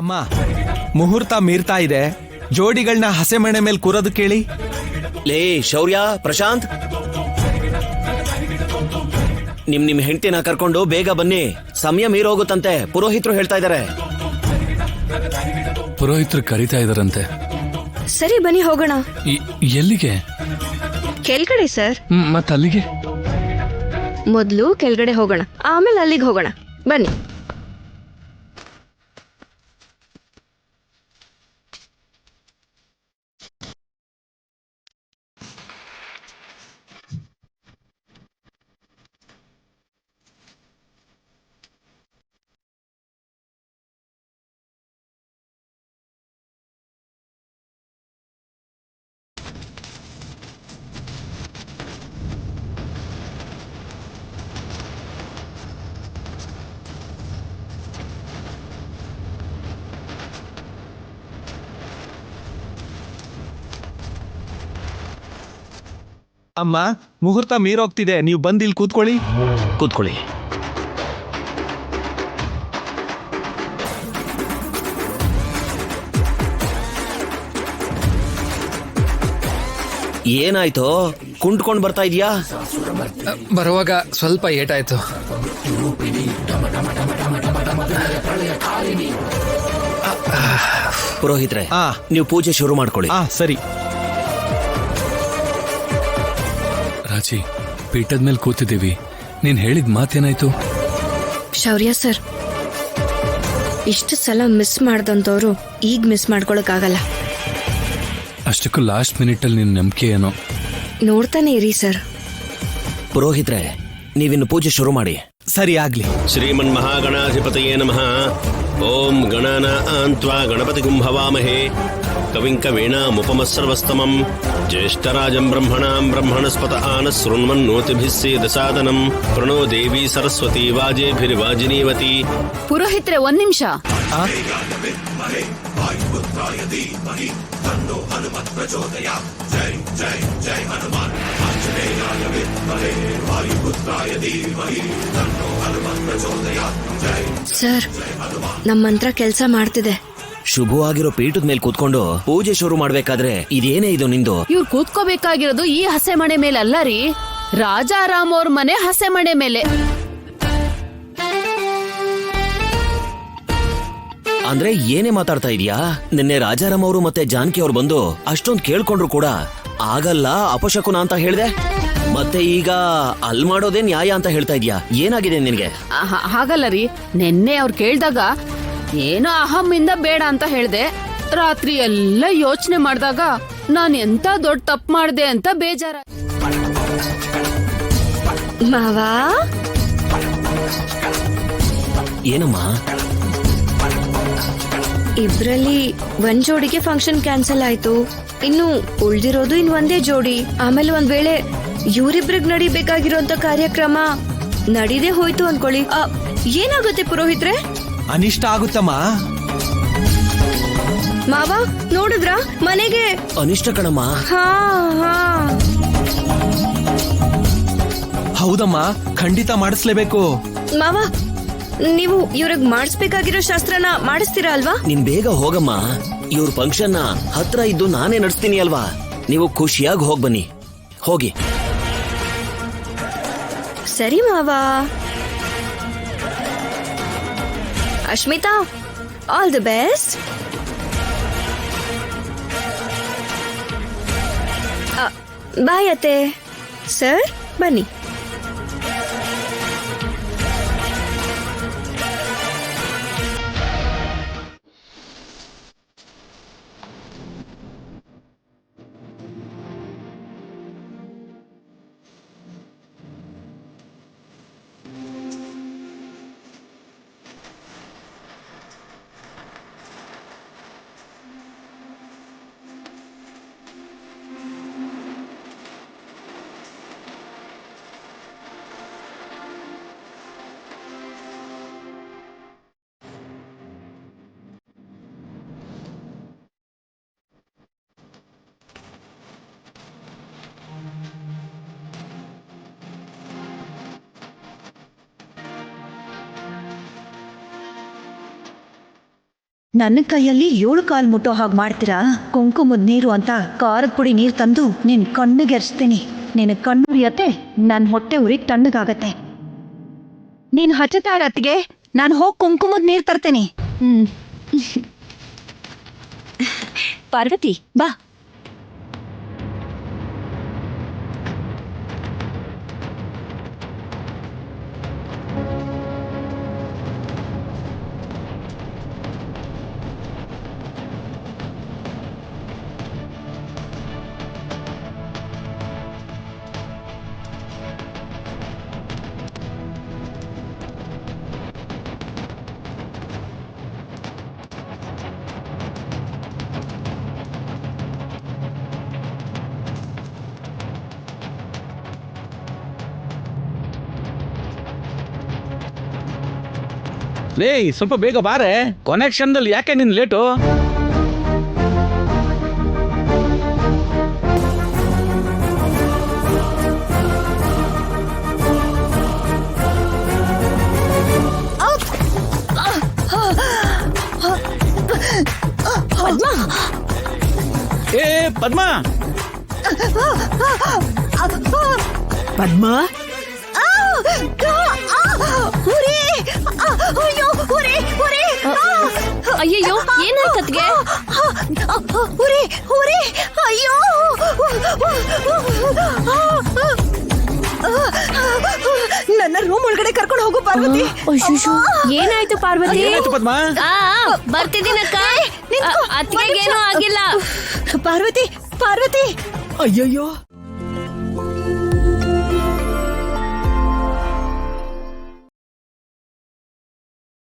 ಅಮ್ಮ, ಮುಹೂರ್ತ ಮೀರ್ತಾ ಇದೆ, ಜೋಡಿಗಳನ್ನ ಹಸೆಮಣೆ ಮೇಲೆ ಕೂರೋದು ಕೇಳಿ. ಲೇ ಶೌರ್ಯ, ಪ್ರಶಾಂತ್, ನಿಮ್ ಹೆಂಡತಿನ ಕರ್ಕೊಂಡು ಬೇಗ ಬನ್ನಿ, ಸಮಯ ಮೀರೋಗುತ್ತಂತೆ. ಪುರೋಹಿತರು ಹೇಳ್ತಾ ಇದಾರೆ. ಪುರೋಹಿತರು ಕರೀತಾ ಇದಾರಂತೆ. ಸರಿ ಬನ್ನಿ ಹೋಗೋಣ. ಎಲ್ಲಿಗೆ? ಕೆಳಗಡೆ ಸರ್. ಮತ್ತ ಅಲ್ಲಿಗೆ? ಮೊದಲು ಕೆಳಗಡೆ ಹೋಗೋಣ, ಆಮೇಲೆ ಅಲ್ಲಿಗೆ ಹೋಗೋಣ. ಬನ್ನಿ. ಅಮ್ಮ, ಮುಹೂರ್ತ ಮೀರೋಗ್ತಿದೆ, ನೀವು ಬಂದು ಇಲ್ಲಿ ಕೂತ್ಕೊಳ್ಳಿ. ಕೂತ್ಕೊಳ್ಳಿ. ಏನಾಯ್ತು? ಕುಂಟ್ಕೊಂಡ್ ಬರ್ತಾ ಇದೀಯಾ? ಬರುವಾಗ ಸ್ವಲ್ಪ ಏಟಾಯ್ತು. ಪುರೋಹಿತ್ರೆ, ನೀವು ಪೂಜೆ ಶುರು ಮಾಡ್ಕೊಳ್ಳಿ. ಸರಿ. ರಾಜಿ, ಪೀಠದ ಮೇಲೆ ಕೂತಿದ್ದೀವಿ, ನೀನ್ ಹೇಳಿದ ಮಾತೇನಾಯ್ತು? ಶೌರ್ಯ ಸರ್, ಇಷ್ಟು ಸಲ ಮಿಸ್ ಮಾಡ್ದಂತವ್ರು ಈಗ ಮಿಸ್ ಮಾಡ್ಕೊಳಕ್ಕಾಗಲ್ಲ. ಅಷ್ಟಕ್ಕೂ ಲಾಸ್ಟ್ ಮಿನಿಟ್ ಅಲ್ಲಿ ನಿನ್ ನಂಬಿಕೆ ಏನೋ. ನೋಡ್ತಾನೆ ಇರಿ ಸರ್. ಪುರೋಹಿತ್ರೆ, ನೀವಿನ್ನು ಪೂಜೆ ಶುರು ಮಾಡಿ. ಸರಿ, ಆಗ್ಲಿ. ಶ್ರೀಮನ್ ಮಹಾಗಣಾಧಿಪತಯೇ ನಮಃ. ಓಂ ಗಣಾನಾನ್ತ್ವಾ ಗಣಪತಿಗುಂ ಹವಾಮಹೇ ಕವಿಂ ಕವೀನಾಮುಪಮಸ್ಸರ್ವಸ್ತಮಂ ಜ್ಯೇಷ್ಠರಾಜಂ ಬ್ರಹ್ಮಣಾಂ ಬ್ರಹ್ಮಣಸ್ಪತ ಆನಃ ಶೃಣ್ವನ್ನೋತಿಭಿಃ ಸೇದಸಾದನಂ ಪ್ರಣೋ ದೇವಿ ಸರಸ್ವತಿ ವಾಜೇಭಿರ್ವಾಜಿನೀವತಿ. ಪುರೋಹಿತ್ರೆ, ಒಂದ್ ನಿಮಿಷ. ಸರ್, ನಮ್ಮ ಮಂತ್ರ ಕೆಲಸ ಮಾಡ್ತಿದೆ. ಶುಭವಾಗಿರೋ ಪೀಠದ ಮೇಲೆ ಕೂತ್ಕೊಂಡು ಪೂಜೆ ಶುರು ಮಾಡ್ಬೇಕಾದ್ರೆ ಇದೇನೇ ಇದು ನಿಂದು? ಇವ್ರು ಕೂತ್ಕೋಬೇಕಾಗಿರೋದು ಈ ಹಸೆಮಣೆ ಮೇಲೆ ಅಲ್ಲ ರೀ, ರಾಜಾರಾಮ್ ಅವ್ರ ಮನೆ ಹಸೆಮಣೆ ಮೇಲೆ. ಅಂದ್ರೆ ಏನೇ ಮಾತಾಡ್ತಾ ಇದೀಯಾ? ನಿನ್ನೆ ರಾಜಾರಾಮ್ ಅವರು ಮತ್ತೆ ಜಾನಕಿ ಅವ್ರು ಬಂದು ಅಷ್ಟೊಂದು ಕೇಳ್ಕೊಂಡ್ರು ಕೂಡ ಆಗಲ್ಲ, ಅಪಶಕುನ ಅಂತ ಹೇಳ್ದೆ. ಮತ್ತೆ ಈಗ ಅಲ್ ಮಾಡೋದೇ ನ್ಯಾಯ ಅಂತ ಹೇಳ್ತಾ ಇದೀಯಾ? ಏನಾಗಿದೆ ನಿನ್ಗೆ? ಹಾಗಲ್ಲ ರೀ, ನಿನ್ನೆ ಅವ್ರು ಕೇಳ್ದಾಗ ಏನೋ ಅಹಮ್ಮಿಂದ ಬೇಡ ಅಂತ ಹೇಳ್ದೆ. ರಾತ್ರಿ ಎಲ್ಲ ಯೋಚನೆ ಮಾಡಿದಾಗ ನಾನ್ ಎಂತ ದೊಡ್ಡ ತಪ್ಪು ಮಾಡ್ದೆ ಅಂತ ಬೇಜಾರ. ಮಾವಾ, ಏನಮ್ಮ? ಇಬ್ರಲ್ಲಿ ಒಂದ್ ಜೋಡಿಗೆ ಫಂಕ್ಷನ್ ಕ್ಯಾನ್ಸಲ್ ಆಯ್ತು. ಇನ್ನು ಉಳ್ದಿರೋದು ಇನ್ ಒಂದೇ ಜೋಡಿ. ಆಮೇಲೆ ಒಂದ್ ವೇಳೆ ಇವ್ರಿಬ್ರಿಗ್ ನಡಿಬೇಕಾಗಿರೋಂತ ಕಾರ್ಯಕ್ರಮ ನಡೀದೇ ಹೋಯ್ತು ಅನ್ಕೊಳ್ಳಿ, ಏನಾಗುತ್ತೆ ಪುರೋಹಿತ್ರೆ? ಅನಿಷ್ಟ ಆಗುತ್ತಮ್ಮ. ಮಾವ, ನೋಡಿದ್ರ ಮನೆಗೆ? ಅನಿಷ್ಟ ಕಣಮ್ಮ. ಹೌದಮ್ಮ, ಖಂಡಿತ ಮಾಡಿಸ್ಲೇಬೇಕು. ಮಾವ, ನೀವು ಇವ್ರಿಗೆ ಮಾಡಿಸ್ಬೇಕಾಗಿರೋ ಶಾಸ್ತ್ರನ ಮಾಡಿಸ್ತೀರಾ ಅಲ್ವಾ? ನೀನ್ ಬೇಗ ಹೋಗಮ್ಮ. ಇವ್ರ ಫಂಕ್ಷನ್ ಹತ್ರ ಇದ್ದು ನಾನೇ ನಡೆಸ್ತೀನಿ ಅಲ್ವಾ? ನೀವು ಖುಷಿಯಾಗಿ ಹೋಗ್ ಬನ್ನಿ. ಹೋಗಿ. ಸರಿ ಮಾವ. Ashmita, all the best. Bye ಅತ್ತೆ. ಸರ್, ಬನ್ನಿ. ನನ್ನ ಕೈಯಲ್ಲಿ 7 ಕಾಲು ಮುಟ್ಟೋ ಹಾಗೆ ಮಾಡ್ತೀರಾ? ಕುಂಕುಮದ ನೀರು ಅಂತ ಖಾರದ ಪುಡಿ ನೀರು ತಂದು ನಿನ್ನ ಕಣ್ಣಿಗೆರ್ಸ್ತೀನಿ. ನಿನ್ನ ಕಣ್ಣು ಉರಿಯತ್ತೆ, ನನ್ನ ಹೊಟ್ಟೆ ಉರಿ ತಣ್ಣಗಾಗತ್ತೆ. ನೀನು ಹಚ್ಚತಾ ಇರತ್ತಿಗೆ ನಾನು ಹೋಗಿ ಕುಂಕುಮದ ನೀರು ತರ್ತೇನೆ. ಪಾರ್ವತಿ ಬಾ. ಲೇ ಸ್ವಲ್ಪ ಬೇಗ ಬಾರೆ, ಕೊನೆಕ್ಷನ್ದಲ್ಲಿ ಯಾಕೆ ನಿನ್ ಲೇಟು? ಏ ಪದ್ಮಾ, ಪದ್ಮಾ ಅಯ್ಯಯ್ಯೋ ಏನಾಯ್ತತ್ಗೆ? ಅಯ್ಯೋ ನನ್ನ ರೂಮ್ ಒಳಗಡೆ ಕರ್ಕೊಂಡು ಹೋಗು ಪಾರ್ವತಿ. ಏನಾಯ್ತು ಪಾರ್ವತಿ? ಏನಾಯ್ತು ಪದ್ಮಾ? ಬರ್ತಿದ್ದೀನಕ್ಕ. ಅತ್ತಿಗೆಗೇನೂ ಆಗಿಲ್ಲ. ಪಾರ್ವತಿ ಪಾರ್ವತಿ ಅಯ್ಯಯ್ಯೋ